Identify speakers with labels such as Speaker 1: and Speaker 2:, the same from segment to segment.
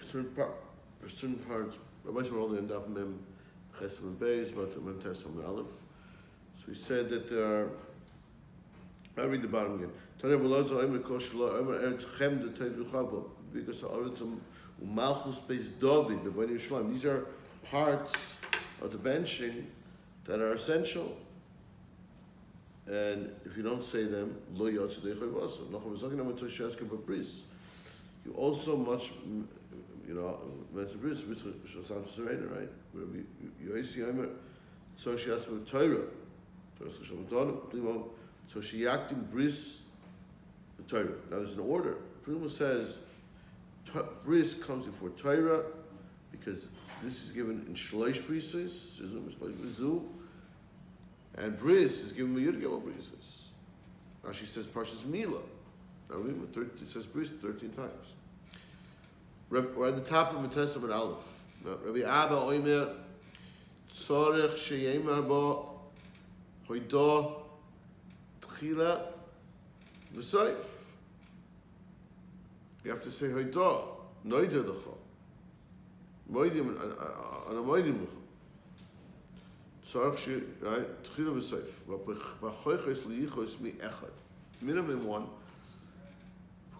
Speaker 1: certain parts. Rabbis were only in Daf Mem Chesed and Beis, but Mem Tesam Aleph. So we said that there are. I'll read the bottom again. Because Malchus Beis David, these are parts of the benching that are essential. And if you don't say them, you also must, mention bris, which sounds serena, right? So she has with Torah. So she yaktim bris the Torah. Now there's an order. Prima says bris comes before Torah because this is given in shleish brises, and bris is given with Yud Gimel brises. Now she says Parshas Mila. Now remember, it says bris 13 times. We're at the top of Matesam and Aleph. Rabbi Abba Oimer Tzorech Sheyemar Bo Hoidah Tchila V'Seif. You have to say Hoidah Noida Lecha Moidim and a Moidim Lecha Tzorech Shey right Tchila V'Seif V'Choiches Liyichos Mi Echad minimum one.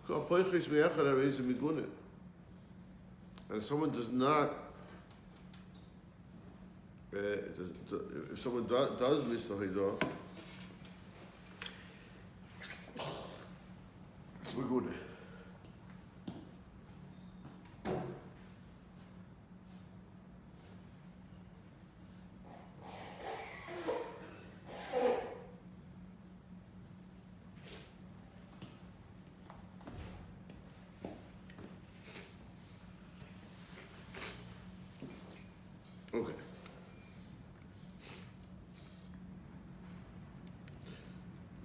Speaker 1: Poiches Mi Echad are raised in Migunet. And someone does not, if someone does miss the Haidah, it's Megune. Okay.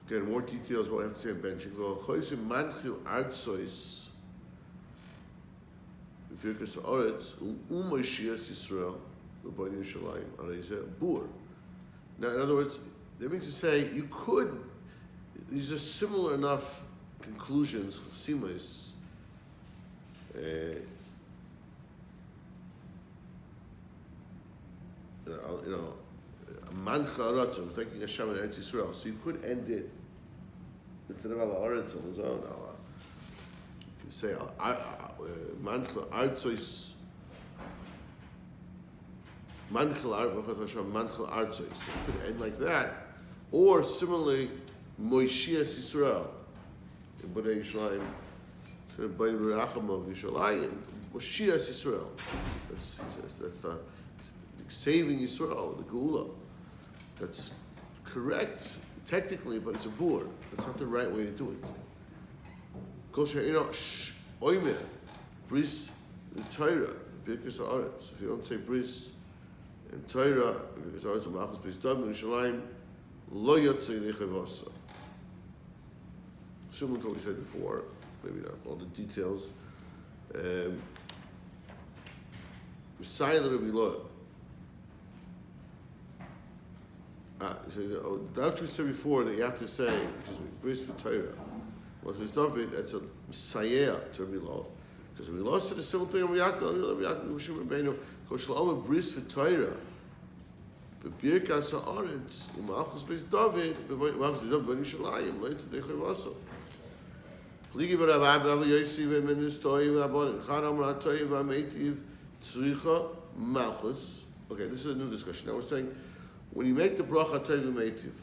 Speaker 1: Again, more details what I have to say in benching. Choisim manchil artsois b'pirkas haaretz u'mashias Yisrael l'bnei Yerushalayim areizeh bur. Now, in other words, that means to say you could. These are similar enough conclusions. Chasimus. Mancha Aratzah, we're thinking Hashem in Eretz Yisrael. So you could end it instead of Al Aretz on his own. You can say Mancha Artzois. Mancha Artzois. You could end like that. Or similarly, Moishias Yisrael. In Bnei Yerushalayim. Instead of Bnei Racham of Yerushalayim, Moishias Yisrael. That's the saving Yisrael, the Geula. That's correct technically, but it's a bur. That's not the right way to do it. Oimer, bris, and Torah, birkas haaretz. If you don't say bris and Torah, birkas haaretz, Malchus Beis David, Yerushalayim, lo yotzei nechevasa. Similar to what we said before, maybe not all the details. Messiah Rabbi Lo. So that's what we said before that you have to say, bris for Torah. Well, if it's David, that's a Messiah to Rabbi Lo. Because Rabbi Lo said a similar thing on Rabbi Yaakov Rabbeinu, Kosh La'omer bris for Torah. B'birkas haaretz, u'malchus Beis David, malchus Beis David, b'nei Yerushalayim, le'et dechei vaso. Pligi b'Rav Abba Yosi v'menus toiv v'abonin, chad amar ha'toiv v'ametiv, tzricha malchus. Okay, this is a new discussion. Now we're saying, when you make the bracha toiv v'ametiv,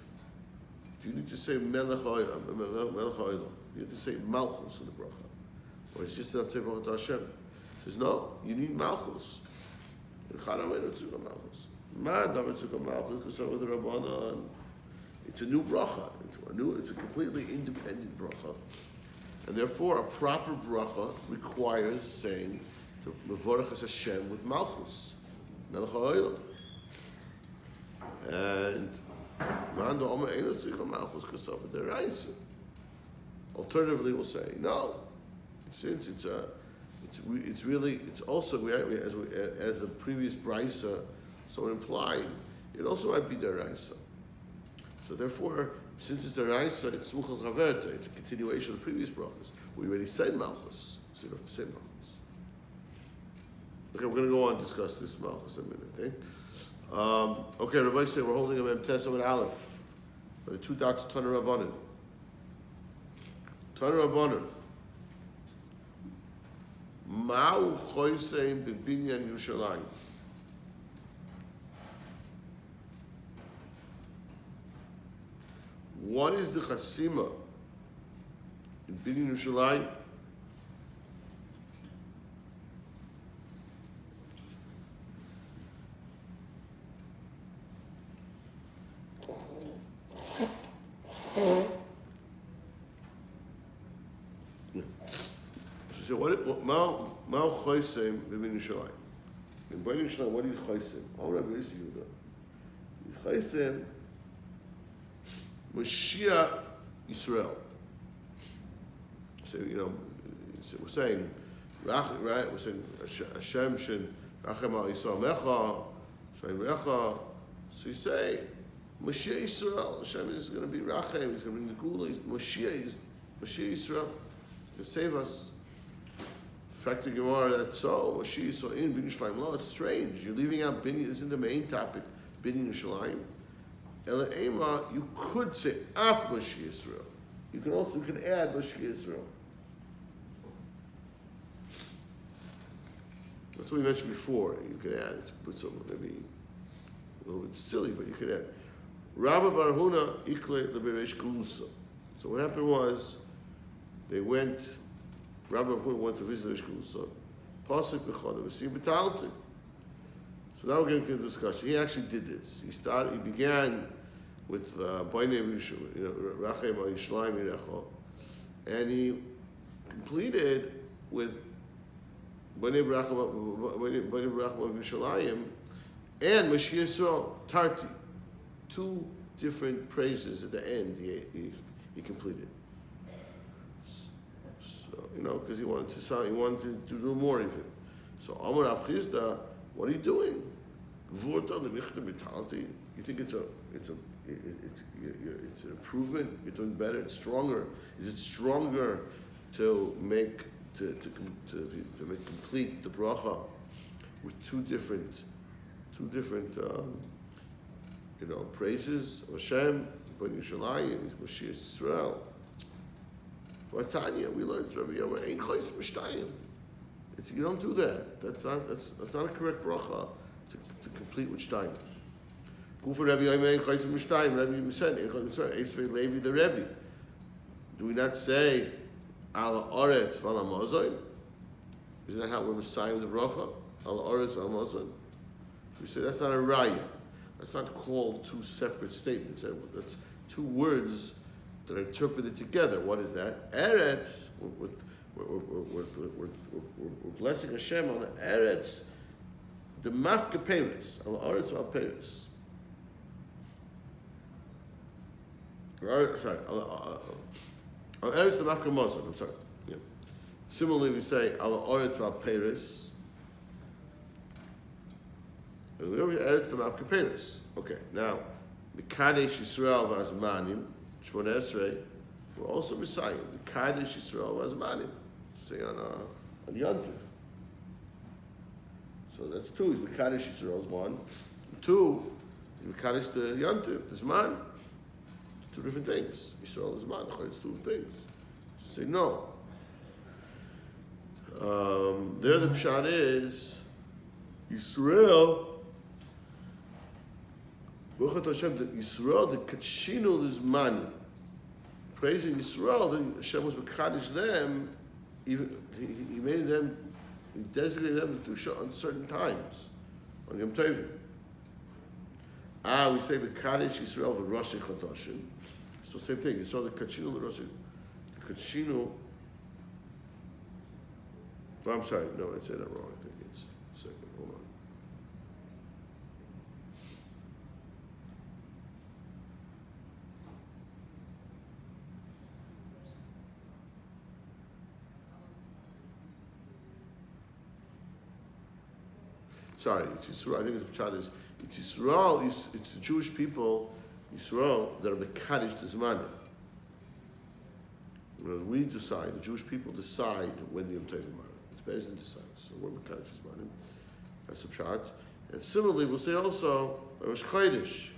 Speaker 1: do you need to say melech ha'olam? You have to say malchus in the bracha. Or it's just enough to say bracha to Hashem. He says, no, you need malchus. Chad amar tzricha malchus. It's a new bracha. It's a completely independent bracha, and therefore a proper bracha requires saying to mevorach Hashem with malchus, melech ha'olam. And man omer eino tzricha malchus kasofa deraisa. Alternatively, we'll say no. Since it's also as the previous brisa so implied, it also might be deraisa. So therefore, since it's deraisa, it's muchal chaverta. It's a continuation of the previous brachos. We already said malchus, so you don't have to say malchus. Okay, we're going to go on and discuss this Malchus in a minute, okay? Okay, Rabbi said we're holding a Mem Tesam and Aleph. The two dots, Tanur Rabbanan. Tanur Rabbanan. Ma'u choysein b'binyan Yerushalayim. What is the chasima in Binyan Yerushalayim? So what Ma'u choysein b'binyan Yerushalayim? In Binyan Yerushalayim, what is choysein? All Rabbi Yisrael. Choysein Mashiach Yisrael. So we're saying, right? We're saying Hashem shen rachem al Yisrael mecha, shen recha. So you say Mashiach Yisrael. Hashem is going to be rachem. He's going to bring the gula. He's Mashiach Yisrael to save us. In fact, the Gemara that's so Mashiach Yisrael in Binyan Yerushalayim. No, it's strange. You're leaving out Binyan. This isn't the main topic. Binyan Yerushalayim. You could say Af Mashiach Yisrael. You can add Mashiach Yisrael. That's what we mentioned before. You could add. It's maybe a little bit silly, but you could add. Rabba Barhuna Ikle Leberesh Kulusa. So what happened was they went. Rabba Barhuna went to visit Resh Kulusa. Pasuk Bechada V'Sim B'Talti. So now we're getting to the discussion. He actually did this. He began with Rachem al Yishlayim Yirecha, and he completed with Bnei Rachem al Yishlayim and Mashiach Yisrael Tarti. Two different praises at the end he completed. So because he wanted to do more even. So Amar Rav Chisda, what are you doing? You think it's an improvement? You're doing better. It's stronger. Is it stronger to make complete the bracha with two different praises of Hashem, Bnei Yerushalayim, Mashiach Yisrael. For Tanya, we learned Rabbi Yomer Ein Chayis Mishtayim. You don't do that. That's not a correct bracha to complete with shtayim. Kufa Rabbi Yomer Ein Chayis Mishtayim. Rabbi said Esvei Levi the Rebbe. Do we not say Ala Oretz Vala Mozoin? Isn't that how we're Messiah the bracha? Ala Oretz Vala Mozoin. We say that's not a raya. That's not called two separate statements. That's two words that are interpreted together. What is that? Eretz. We're blessing Hashem on the Eretz, the Mafka Peres, al Eretz al Peres. Sorry, al Eretz the Mafka Moson. I'm sorry. Yeah. Similarly, we say al Eretz al Peres. And we Eretz the Mafka Peres. Okay, now Mikadesh Yisrael v'Azmanim Shmona Esrei. We're also Messiah. Mikadesh Yisrael v'Azmanim. Say on Yantiv. So that's two. He's Mekadesh Yisrael is one. Two, he's Mekadesh the Yantiv, the Zman. Two different things. Yisrael is Zman. It's two things. So say no. There the pshat is Yisrael. Baruch Hashem, the Yisrael, the Kachinu, the Zmani. Praising Yisrael, then Hashem was Mekadesh them. Even he made them, he designated them to do on certain times on Yom Tovim. We say the Kadesh Yisrael for Rosh Chodoshim. So same thing. You saw the Kachinu, the Kachinu. Oh, I'm sorry. No, I said that wrong. I think it's second. Hold on. Sorry, it's Yisrael. I think it's Pshat is it's Yisrael. It's the Jewish people, Yisrael, that are Mekadesh Tizmanim. We decide. The Jewish people decide when the Yom Tovim are. It's Beis Din decides. So we're Mekadesh Tizmanim. That's a pshat. And similarly, we'll say also Rosh Chodesh.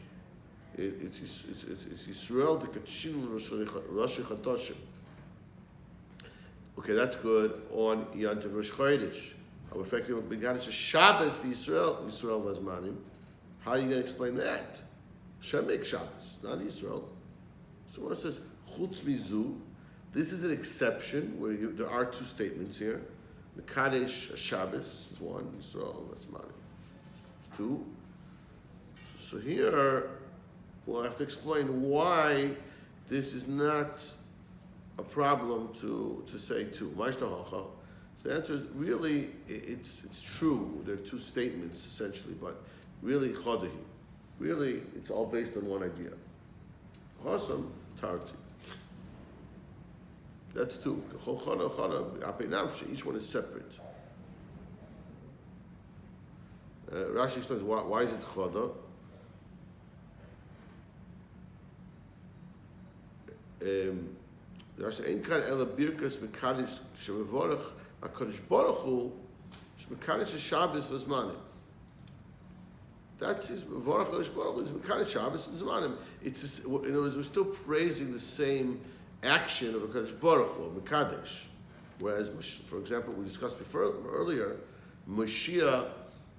Speaker 1: It's Yisrael the Kachin Rosh Chodesh. Okay, that's good on Yantiv Rosh Chodesh. How effective began to Shabbos for Yisrael Vazmanim. How are you going to explain that? Hashem makes Shabbos, not Yisrael. So when it says Chutz Mizu, this is an exception where there are two statements here. Mekadesh Shabbos is one, Yisrael Vazmanim is two. So here we'll have to explain why this is not a problem to say two. So the answer is really it's true. There are two statements essentially, but really chodehi. Really, it's all based on one idea. Chosam tarti. That's two. Each one is separate. Rashi explains why is it chodah? Rashi ein kan ela birkas mekadish shemevorach HaKadosh Baruch Hu shemekadish Shabbos v'zmanim. That's his Mevorach HaKadosh Baruch Hu is mekadish Shabbos and zmanim. It's in other words, we're still praising the same action of HaKadosh Baruch Hu, mekadesh. Whereas, for example, we discussed earlier, Mashiach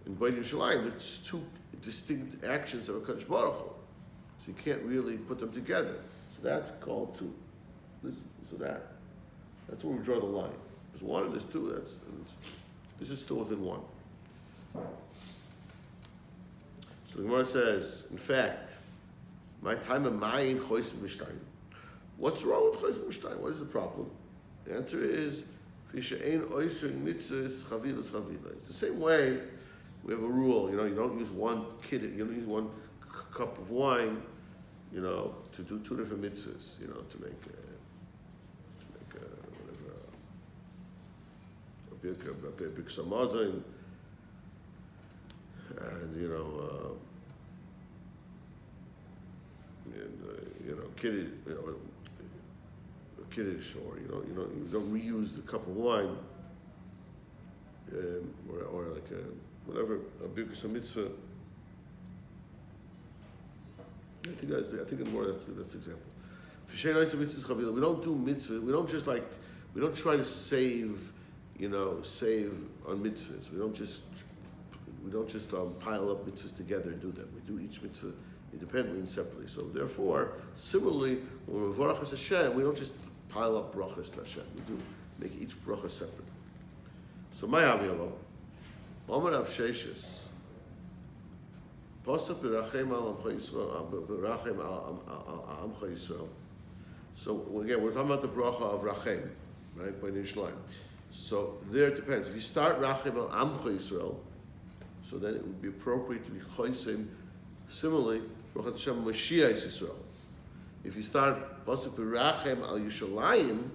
Speaker 1: and Beit Yerushalayim, there's two distinct actions of HaKadosh Baruch Hu. So you can't really put them together. So that's called two. That's where we draw the line. There's one and there's two. This is still within one. So the Gemara says, in fact, my time of Mayin Chois Mishtaim. What's wrong with Chois Mishtaim? What is the problem? The answer is, it's the same way we have a rule. You don't use one kid. You don't use one cup of wine. To do two different mitzvahs. To make a big samazon, and kiddush, or you don't reuse the cup of wine, or like whatever a big mitzvah. I think in the more that's the example. We don't do mitzvah. We don't try to save on mitzvahs. We don't just pile up mitzvahs together and do them. We do each mitzvah independently and separately. So therefore, similarly, when we Mevorach Hashem, we don't just pile up brachos to Hashem. We do make each bracha separate. So my avialo, Omer Av Sheshes. So again, we're talking about the bracha of Rachem, right? By Yerushalayim. So there it depends. If you start Rachem al Amcha Yisrael, so then it would be appropriate to be Chosim. Similarly, Baruch Hashem Mashiach Yisrael. If you start Pasuk Rachem al Yerushalayim,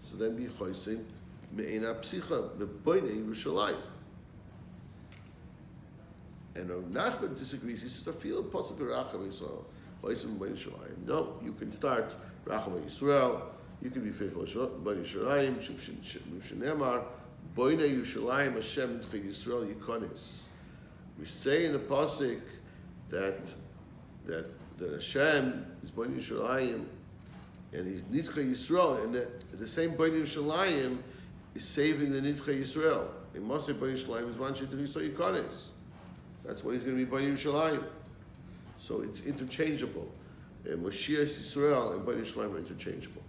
Speaker 1: so then be Chosim Me'ena Psicha Me'boinei Yerushalayim. And Nachman disagrees. He says, "I feel a pasuk Rachem Yisrael, Chosim B'nei Yerushalayim." No, you can start Rachem Yisrael. You can be finished B'nei Yerushalayim. Shenemar B'nei Yerushalayim Hashem Nitchei Yisrael Yikonis. We say in the pasuk that Hashem is B'nei Yerushalayim and He's Nitchei Yisrael, and that the same B'nei Yerushalayim is saving the Nitchei Yisrael. It must say B'nei Yerushalayim is Man Nitchei Yisrael Yikonis. That's when he's going to be Bnei Yerushalayim. So it's interchangeable. And Mashiach Yisrael and Bnei Yerushalayim are interchangeable.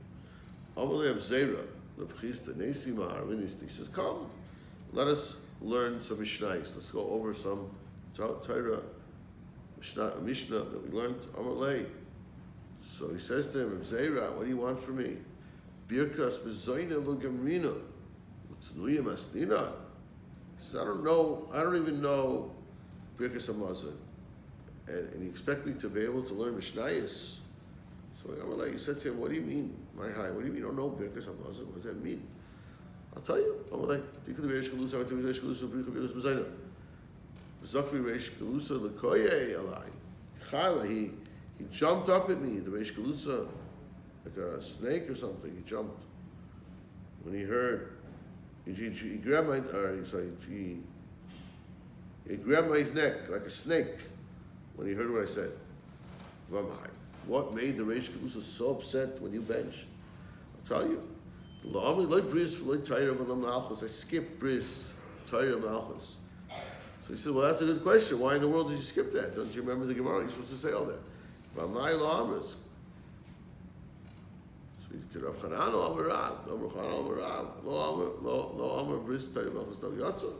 Speaker 1: Amalei of Zera, the priest, Nesivos Ahron, he says, come, let us learn some Mishnayos. Let's go over some Torah, Mishnah that we learned. Amalei. So he says to him, Zera, what do you want from me? Birkas bezoyne lugamrina. Utznuya masnina. He says, I don't even know Birkas Hamazon, and you expect me to be able to learn Mishnayos? So Amalei, he said to him, what do you mean, my high? What do you mean you don't know Birkas Hamazon? What does that mean? I'll tell you. Amalei, he jumped up at me, the Reish Galusa, like a snake or something. He jumped when he heard. He grabbed my, he He grabbed my neck like a snake when he heard what I said. What made the Reish Kibbutz so upset when you benched? I'll tell you. I skipped bris, Torah Malchus. So he said, well, that's a good question. Why in the world did you skip that? Don't you remember the Gemara? You're supposed to say all that. So he said, Rav Chanano Amar Rav, Rav Chanano Amar Rav, lo Amar bris, Torah Malchus, no Yatza.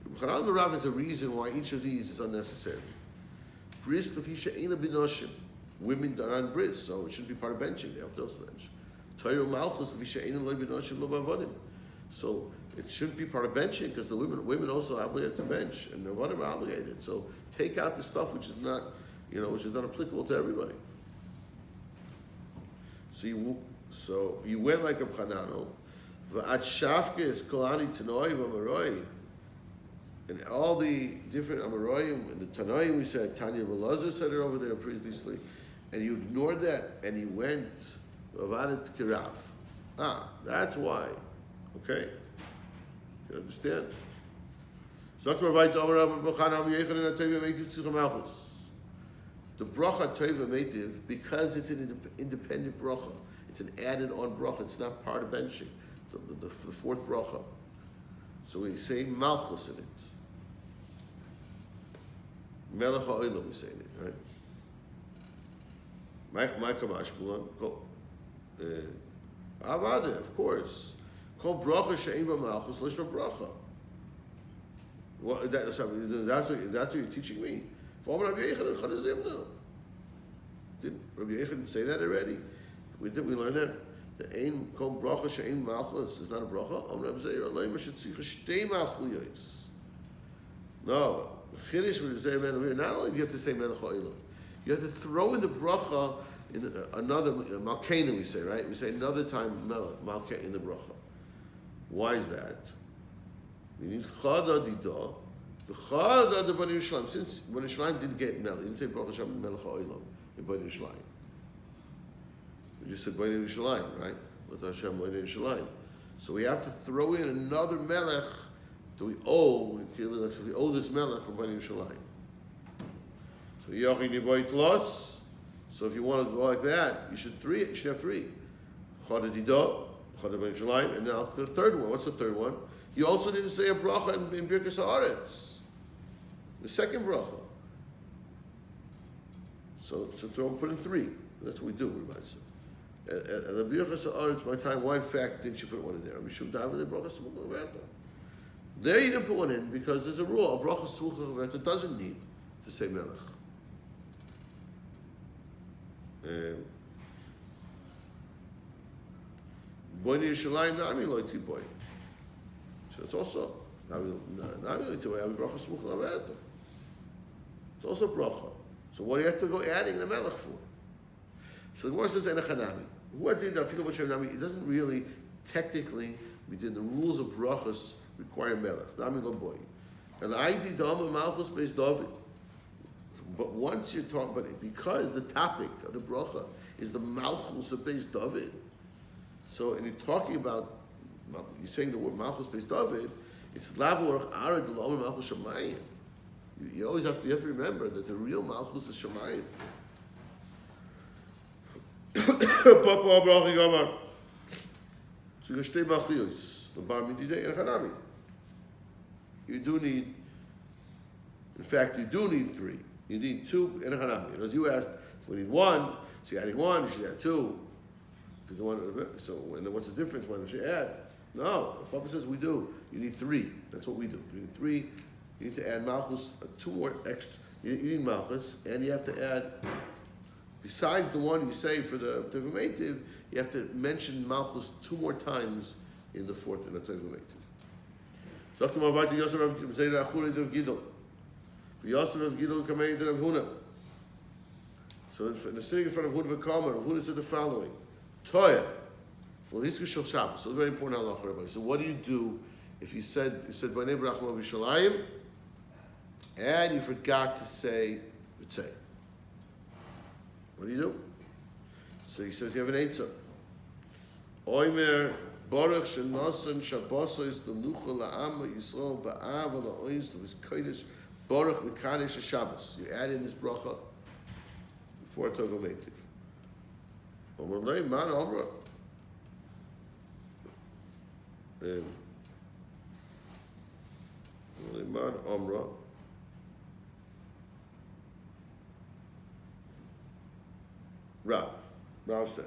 Speaker 1: Rav Chanano Amar Rav is a reason why each of these is unnecessary. Bris lefisha eina binoshim. Women are on bris, so it shouldn't be part of benching. They have to also bench. Torah Malchus lefisha eina lo binoshim lo bavodim. So it shouldn't be part of benching because the women also are obligated to bench and the avodim are obligated. So take out the stuff which is not, which is not applicable to everybody. So you went like a Chanano. V'at shafke is kolani tanoi v'amaroi. And all the different Amoraim and the Tanoim, we said, Tanya Melazar said it over there previously, and you ignored that, and you went, Avadet Kirav. That's why. Okay? You understand? The bracha teva meitiv, because it's an independent bracha, it's an added-on bracha, it's not part of benching, the fourth bracha. So we say malchus in it. Melech ha'olam, we say it, right? My kamash bulan, avade, of course. Kol bracha she'ein b'malchus, lishma bracha. Well, that's what you're teaching me. Did Rabbi Yechon say that already? We learn that. The ein kol bracha she'ein malchus is not a bracha. No. Chiddush when you say melech, not only do you have to say melech ha'olam, you have to throw in the bracha in another malkeinu. We say, right? We say another time melech malke in the bracha. Why is that? We need chada dida. The chada the Bnei Yerushalayim. Since Bnei Yerushalayim didn't get melech, you didn't say bracha shem melech ha'olam in Bnei Yerushalayim. We just said Bnei Yerushalayim, right? Let Hashem Bnei Yerushalayim. So we have to throw in another melech. Do we owe this melech from Bnei Yerushalayim? So yachin yibayit los. So if you want to go like that, you should have three. Chada dida, chada Bnei Yerushalayim, and now the third one. What's the third one? You also didn't say a bracha in Birkas Haaretz, the second bracha. So put in three. That's what we do. We might say. And the Birkas Haaretz, my time. Why in fact didn't you put one in there? We should have the bracha smuchah levato. There you didn't put one in because there's a rule. A bracha smuchah levato doesn't need to say melech. Bnei Yerushalayim nami lo tiboy. So it's also nami lo tiboy. Have bracha smuchah levato. It's also bracha. So what do you have to go adding the melech for? So the Gemara says enachanami. Who did that? It doesn't really technically within the rules of brachos require melech. Nami lo boy. And I did dama malchus beis David. But once you're talking about it, because the topic of the bracha is the malchus of beis David. So, and you're talking about, you're saying the word malchus beis David, it's lavu arad lo malchus shamayim. You always have to remember that the real malchus is shamayim. Papa bracha gamar. So you stay bachiyos. The bar mididei and chanami. You do need. In fact, you do need three. You need two and a hanami. As you asked, if we need one, so you're adding one, you should add two. If the one, so and then what's the difference? Why don't you add? No, the Papa says we do. You need three. That's what we do. You need three. You need to add malchus, two more extra. You need malchus, and you have to add. Besides the one you say for the Tevumativ, you have to mention malchus two more times in the fourth in the Tevumativ. So after Mavati Yosef of Zayda Achura of Gidol. For Yosef of Gidol Kamei of Huna. So in the sitting in front of Huna V'Kalma, Huna said the following: Toya, for Hitzku Shel Shabbos. So it's very important halacha, everybody. So what do you do if you said B'nei Brachos V'Shalayim and you forgot to say V'tzei? What do you do? So he says you have an eitzah. Oimer Baruch shenasan shabbosos l'nucha la'ama Yisrael ba'av la'ois l'vis kodesh Baruch mekadesh Shabbos. You add in this bracha before Tova Meitiv. Omalei man omra. Omalei man omra. Rav said,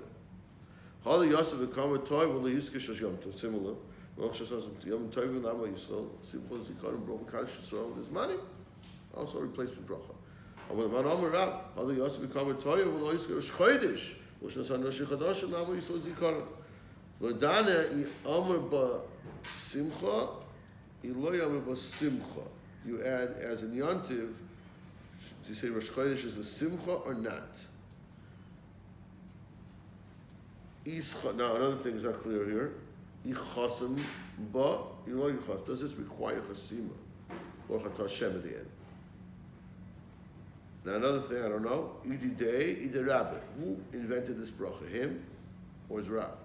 Speaker 1: Hali Yosef v'kamer toiv v'le yiskish as Yom Tov. Similar. Rosh Yeshiva Yom Tov v'lama Yisrael. Simcha zikaron bro mekadosh Yisrael. There's money. Also replaced with bracha. Amal man Amar Rav. Hali Yosef v'kamer toiv v'le yiskish chodesh. Rosh Hashanah Rosh Chadash v'lama Yisrael zikaron. L'dana I Amar ba simcha. I lo Amar ba simcha. You add as in Yom Tov. Do you say Rosh Chodesh is the simcha or not? Now another thing is not clear here. Ichasam ba, you know what ichas? Does this require chasima or chatas Hashem at the end? Now another thing I don't know. Idi day, idi rabbi. Who invented this bracha? Him or his Rav?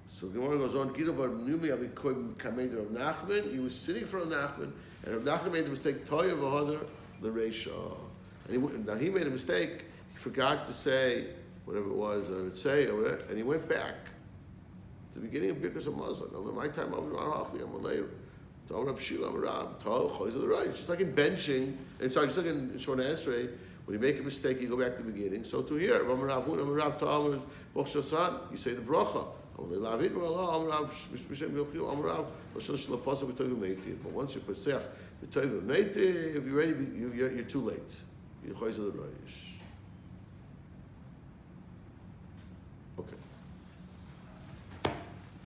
Speaker 1: So Gemara goes on. Gidol bar Numi abikoy kamed Rav Nachman. He was sitting for Rav Nachman, and Rav Nachman made the mistake. Toya v'hadar l'reisha. And now he made a mistake. He forgot to say whatever it was, I would say, and he went back to the beginning of Birkas HaMazon. Now, my time, I'm later. Just like in benching, and sorry, just like in Shona Esrei, when you make a mistake, you go back to the beginning. So to here, you say the bracha. But once you pesach, if you're ready, you're too late. You're